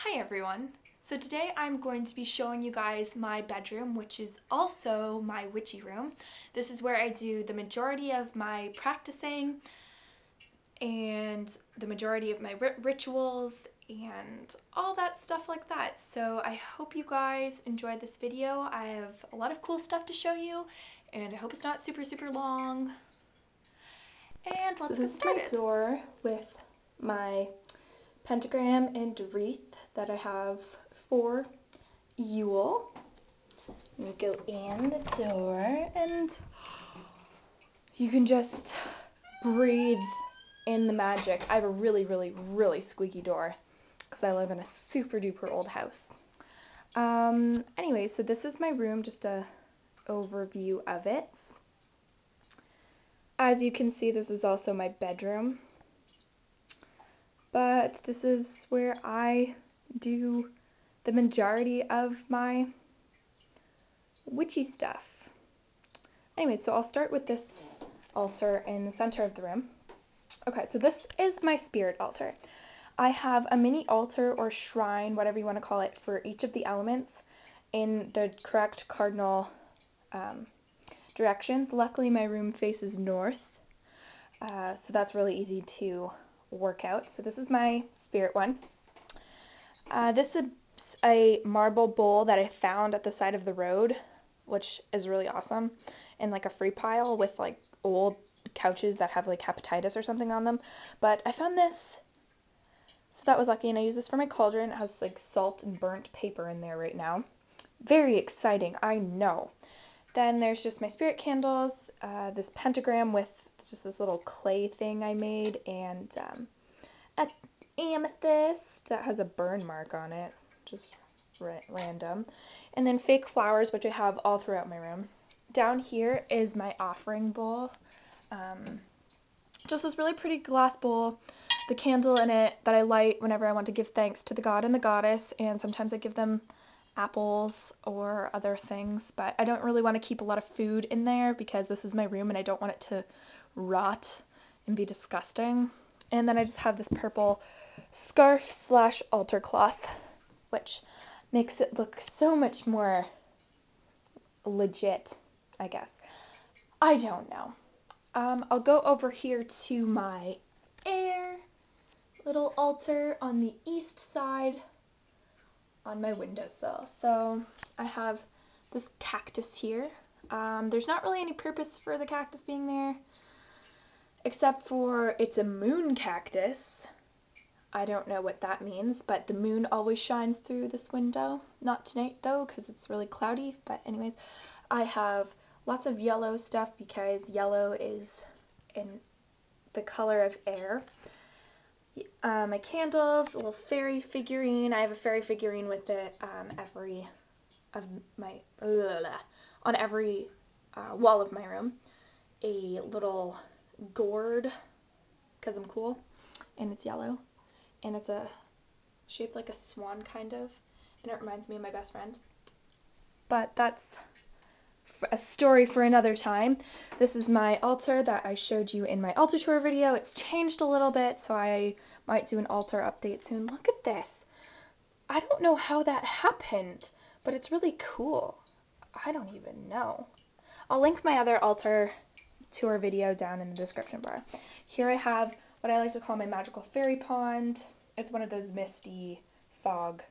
Hi everyone! So today I'm going to be showing you guys my bedroom, which is also my witchy room. This is where I do the majority of my practicing and the majority of my rituals and all that stuff like that. So I hope you guys enjoyed this video. I have a lot of cool stuff to show you and I hope it's not super long. And let's get started. This is my door with my pentagram and wreath that I have for Yule. You go in the door and you can just breathe in the magic. I have a really squeaky door because I live in a super duper old house. Anyway, so this is my room, just a overview of it. As you can see, this is also my bedroom. But this is where I do the majority of my witchy stuff. Anyway, so I'll start with this altar in the center of the room. Okay, so this is my spirit altar. I have a mini altar or shrine, whatever you want to call it, for each of the elements in the correct cardinal directions. Luckily, my room faces north, so that's really easy to work out. So this is my spirit one. This is a marble bowl that I found at the side of the road, which is really awesome, in like a free pile with like old couches that have like hepatitis or something on them. But I found this, so that was lucky, and I use this for my cauldron. It has like salt and burnt paper in there right now. Very exciting, I know. Then there's just my spirit candles, this pentagram with just this little clay thing I made, and an amethyst that has a burn mark on it, just random, and then fake flowers, which I have all throughout my room. Down here is my offering bowl, just this really pretty glass bowl, the candle in it that I light whenever I want to give thanks to the god and the goddess, and sometimes I give them apples or other things, but I don't really want to keep a lot of food in there because this is my room and I don't want it to rot and be disgusting. And then I just have this purple scarf / altar cloth, which makes it look so much more legit, I guess. I don't know. I'll go over here to my little altar on the east side on my windowsill. So I have this cactus here. There's not really any purpose for the cactus being there, except for it's a moon cactus. I don't know what that means, but the moon always shines through this window. Not tonight though, because it's really cloudy, but anyways, I have lots of yellow stuff because yellow is in the color of air. My candles, a little fairy figurine. I have a fairy figurine with it on every wall of my room. A little gourd, because I'm cool, and it's yellow, and it's shaped like a swan kind of, and it reminds me of my best friend. But that's a story for another time. This is my altar that I showed you in my altar tour video. It's changed a little bit, so I might do an altar update soon. Look at this. I don't know how that happened, but it's really cool. I don't even know. I'll link my other altar tour video down in the description bar. Here I have what I like to call my magical fairy pond. It's one of those misty fog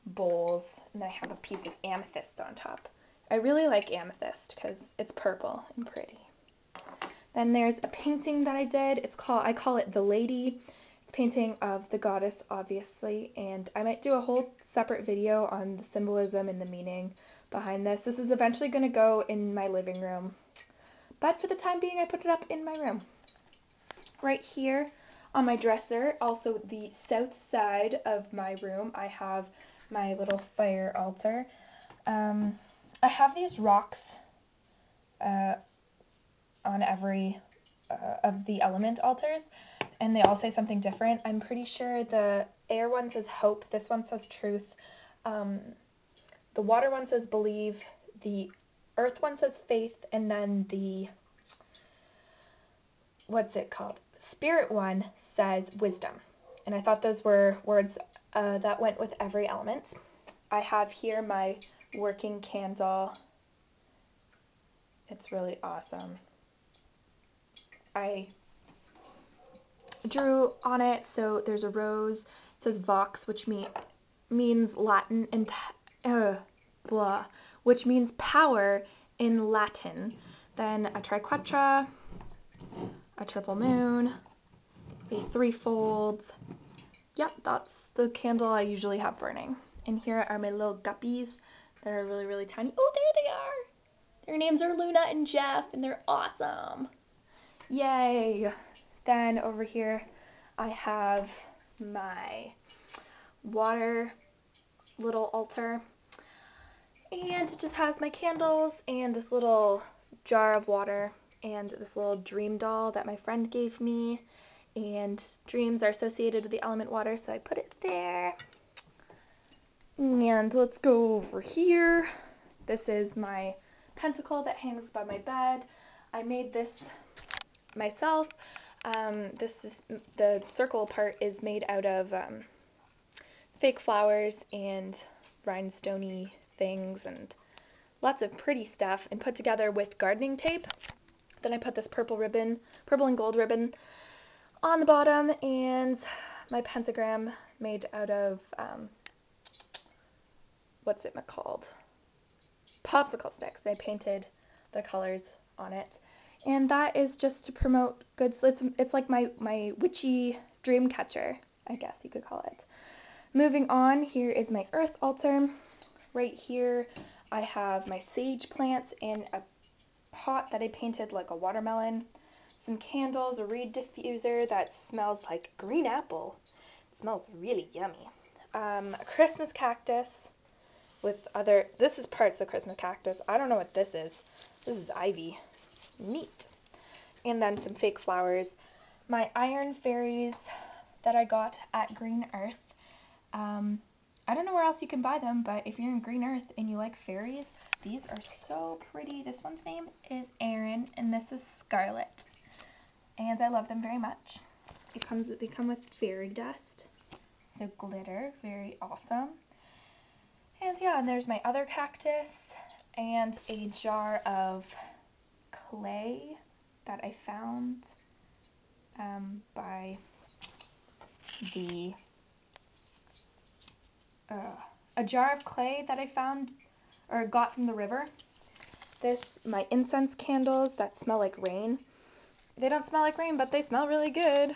bowls, and I have a piece of amethyst on top. I really like amethyst because it's purple and pretty. Then there's a painting that I did. I call it The Lady. It's a painting of the goddess, obviously, and I might do a whole separate video on the symbolism and the meaning behind this. This is eventually going to go in my living room, but for the time being I put it up in my room. Right here on my dresser, also the south side of my room, I have my little fire altar. I have these rocks on every of the element altars, and they all say something different. I'm pretty sure the air one says hope, this one says truth, the water one says believe, the earth one says faith, and then the, what's it called? Spirit one says wisdom. And I thought those were words that went with every element. I have here my working candle. It's really awesome. I drew on it, so there's a rose. It says Vox, which means Latin and which means power in Latin. Then a triquetra, a triple moon, a threefold. Yep, that's the candle I usually have burning. And here are my little guppies that are really, really tiny. Oh, there they are! Their names are Luna and Jeff, and they're awesome. Yay! Then over here I have my water little altar. And it just has my candles and this little jar of water and this little dream doll that my friend gave me. And dreams are associated with the element water, so I put it there. And let's go over here. This is my pentacle that hangs by my bed. I made this myself. The circle part is made out of fake flowers and rhinestoney things and lots of pretty stuff, and put together with gardening tape. Then I put this purple and gold ribbon on the bottom, and my pentagram made out of what's it called? Popsicle sticks. I painted the colors on it. And that is just to promote good, it's like my witchy dream catcher, I guess you could call it. Moving on, here is my earth altar. Right here I have my sage plants in a pot that I painted like a watermelon. Some candles, a reed diffuser that smells like green apple. It smells really yummy. A Christmas cactus with this is parts of the Christmas cactus. I don't know what this is. This is ivy. Neat. And then some fake flowers. My iron fairies that I got at Green Earth. I don't know where else you can buy them, but if you're in Green Earth and you like fairies, these are so pretty. This one's name is Erin, and this is Scarlet. And I love them very much. They come with fairy dust, so glitter, very awesome. And yeah, and there's my other cactus, and a jar of clay that I found by a jar of clay that I found or got from the river. My incense candles that smell like rain. They don't smell like rain, but they smell really good.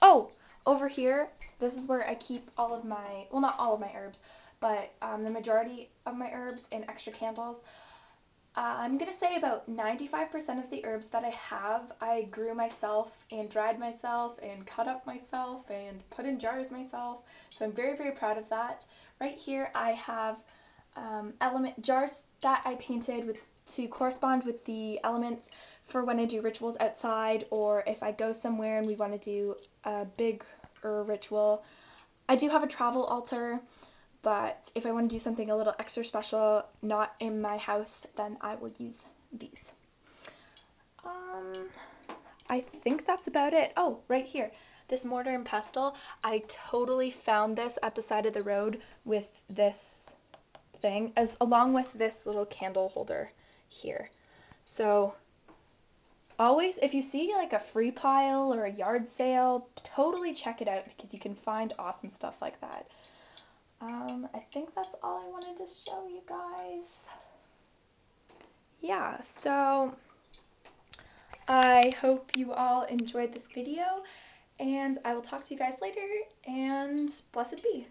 Oh, over here, this is where I keep all of my, well, not all of my herbs, but the majority of my herbs and extra candles. I'm going to say about 95% of the herbs that I have, I grew myself and dried myself and cut up myself and put in jars myself. So I'm very, very proud of that. Right here I have element jars that I painted to correspond with the elements for when I do rituals outside, or if I go somewhere and we want to do a bigger ritual. I do have a travel altar, but if I want to do something a little extra special, not in my house, then I will use these. I think that's about it. Oh, right here. This mortar and pestle, I totally found this at the side of the road with this thing, along with this little candle holder here. So always, if you see like a free pile or a yard sale, totally check it out because you can find awesome stuff like that. I think that's all I wanted to show you guys. Yeah, so I hope you all enjoyed this video, and I will talk to you guys later, and blessed be.